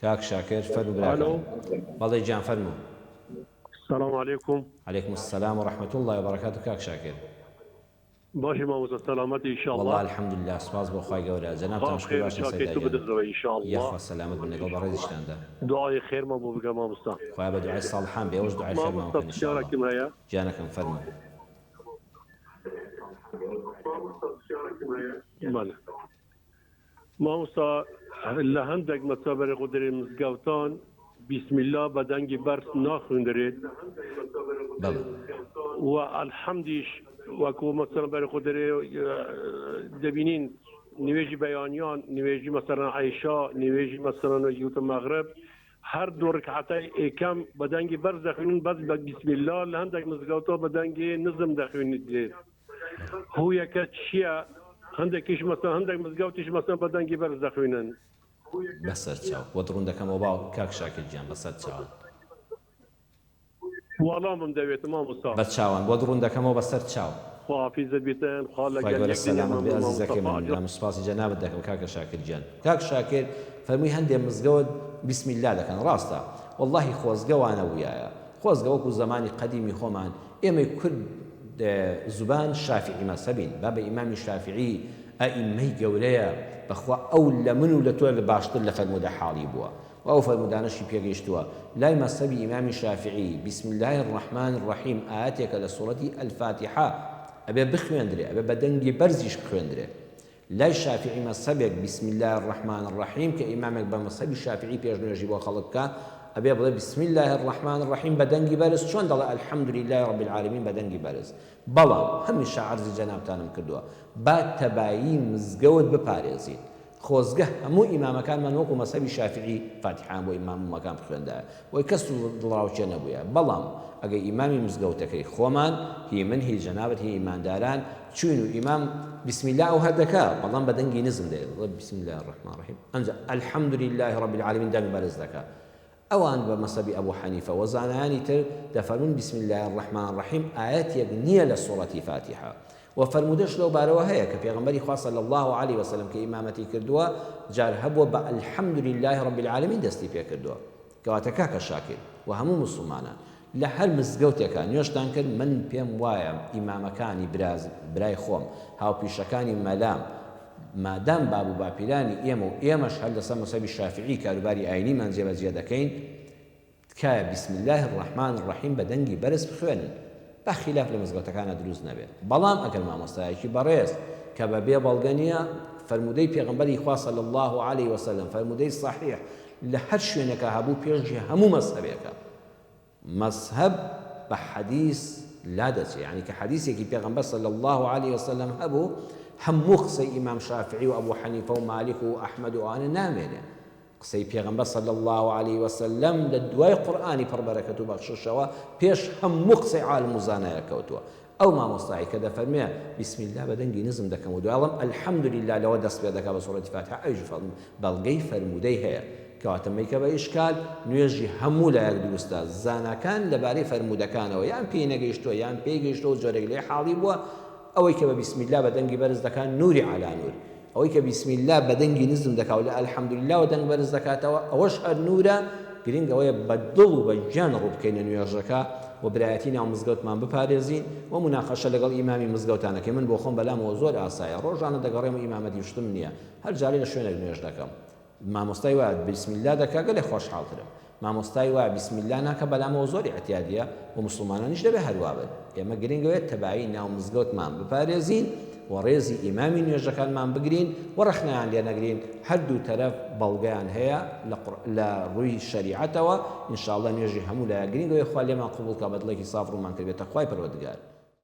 كاك شاكر فرمو براكم. والله جان فرمو. السلام عليكم. عليكم السلام ورحمة الله وبركاته. كاك شاكر باشي ماموسا سلامتي إن شاء والله الله. الحمد لله سباز بو خواهي قورا جناب خاب تمشكر خير باشن سيدا وشاكيتو جان بدرزوا إن شاء الله. يخوى سلامت من قلب رزشتان ده دعاء خير ما بو بقى ماموسا. خواهي بدعاء الصالحان بيوش دعاء خير ما ماموسا ممكن إن شاء الله. بسياركم هيا. جانكم فرمو. بله. ماموسا اللي هندق مصابر قدر مزقوتان بسم الله بدنجي برس ناخندريد. بله والحمدش وكو مثلا بر قدر دبینین نویجی بیانیان نویجی مثلا عایشا نویجی مثلا یوت مغرب هر دو رکعتای کم بدنگی برز دخونین بس بسم الله لهندک مزگوتا بدنگی نظم دخونید هو یکت شیعه هندکیش مثلا هندک مزگوتیش مثلا بدنگی برز دخونن بسر تشاو ودرون دكم وباو كاك شاكر جان بسر تشاو والله من دویت ما مصطفى بس تشاوان ودرون دكم وبسر تشاو حافظ بیتن خاله خواهي قول گل یک دنیا السلامة ما بعزيزك مصطفى من لا مصباصي جناب دكم كاك شاكر جان كاك شاكر فرمي هندي مزقود بسم الله دكان راستا والله خوزقوا انا ويايا خوزقوا وكو زماني قديمي خومان اما كل زبان شافعي مذهبين باب امام الشافعي ائمه جوليا بخوا اول منو لتول باشتر لفرمود حالي بوا او فرمودانشي بيغيشتوا لا مذهب امام الشافعي بسم الله الرحمن الرحيم اياتك لسوره الفاتحه ابي بخويندري ابي بدنجي برزيش بخويندري لا الشافعي مذهبك بسم الله الرحمن الرحيم كامامك بمذهب الشافعي بيجنو يجيبوا خلقك ابي ابدا بسم الله الرحمن الرحيم بدنجي برز شلون دل الحمد لله رب العالمين بدنجي برز بلا هم الشعر زي جناب تانم كردوا با تباين مزقود بباريزين خوزگه همو امام كان من وكو مذهب الشافعي فاتحه بو امام مكان بخوندا ويكسر دراوچ نبويا بلام اگه امام مزگوتكي خومان هي من هي جنابت هي ايمان داران چونو امام بسم الله او هدكا بلام بدنگي نزم ده بسم الله الرحمن الرحيم انزل الحمد لله رب العالمين دم برز دكا اوان بمذهب ابو حنيفه وزاناني تر دفرون بسم الله الرحمن الرحيم ايات يغنيه لسوره فاتحه وفرمودش لو باروا هيا كبيغمبري خاص صلى الله عليه وسلم كإمامتي كردوا جار هبوا الحمد لله رب العالمين دستي بيا كردوا كواتكا كشاكر وهمو مسلمانا لهر مزگوتێکە نوێشتان کرد من پێم وایە ئیمامەکانی برای خۆم هاوپیشەکانی مەلام مادام باب و باپیرانی ئێمە و ئێمەش هەر لەسەر مەذهەبی شافعی کاروباری ئاینیمان جێبەجێ دەکەین تکایە بسم الله الرحمن الرحیم بە دەنگی بەرز بخوێنن بەخلاف لە مزگەوتەکانە دروست نەبێت بەڵام ئەگەر مامۆستایەکی بەڕێز کە بەبێ بەڵگە نییە فەرمودەی پێغەمبەری خوا صلی الله عليه وسلم فەرمودەی صحیح لە هەر شوێنێکە هەبوو پێشی هەموو مەذهەبێکە مذهب بحديث لا دس يعني كحديث يكي بيغمبر صلى الله عليه وسلم أبو هم قصي إمام شافعي وأبو حنيفة ومالك وأحمد وأنا نامين قصي بيغمبر صلى الله عليه وسلم للدواء قرآني بربركة بخششوا بيش هم قصي عالم وزانا يكوتوا أو ما مصطعي كذا فرمي بسم الله بدنجي نزم دكم ودوالم الحمد لله لو دس بيدك بسورة الفاتحة أيش بلغي فرمودي هي کەواتەمەیکە بە ئیشکال نوێژی هەموو لایەک دروستە زانەکان لەبارەی فەرمودەکانەوە یان پێی نەگەیشتووە یان پێی گەیشتەوە جۆرێک لێ حاڵی بووە ئەوەی کە بە بسم الله بەدەنگی بەرز دەکات نوری عەلا نور ئەوەی کە بسم الله بەدەنگی نزم دەکات و لە الحەمدولله و دەنگ بەرز دەکاتەوە ئەوەش هەر نورە گرنگ ئەوەیە بە دڵ و بە گیان ڕوو بکەینە نوێژەکە و برایەتی ناو مزگەوتمان بپارێزین و مناقەشە لەگەڵ ئیمامی مزگەوتانەکەی من بۆ خۆم بەلامەوە زۆر ئاسایە ڕۆژانە دەگەڕێم و ئیمامەتی شتم نییە هەر جارێ لە شوێنێک نوێژ دەکەم مامۆستای وایە بسم الله دەکا گەلێ خۆشحاڵترە مامۆستای وایە بسم الله ناکە بەلامەوە زۆری احتیاجیە و مسلمانانیش دەبێ هەروە بن ئێمە گرنگەوێت تەبایی ناو مزگەوتمان بپارێزین و ڕێزی ئیمامی نوێژەکانمان بگرین و ڕەخنەیان لێ نەگرین هەردوو تەرەف بەڵگەیان هەیە لە ڕووی شەریعەتەوە ئینشاءڵڵا نوێژی هەموو لایە گرنگەوەی خوا لێمان قبوڵ کە بە دڵێکی ساف ڕوومان کردبێتە خوای پەروەردگار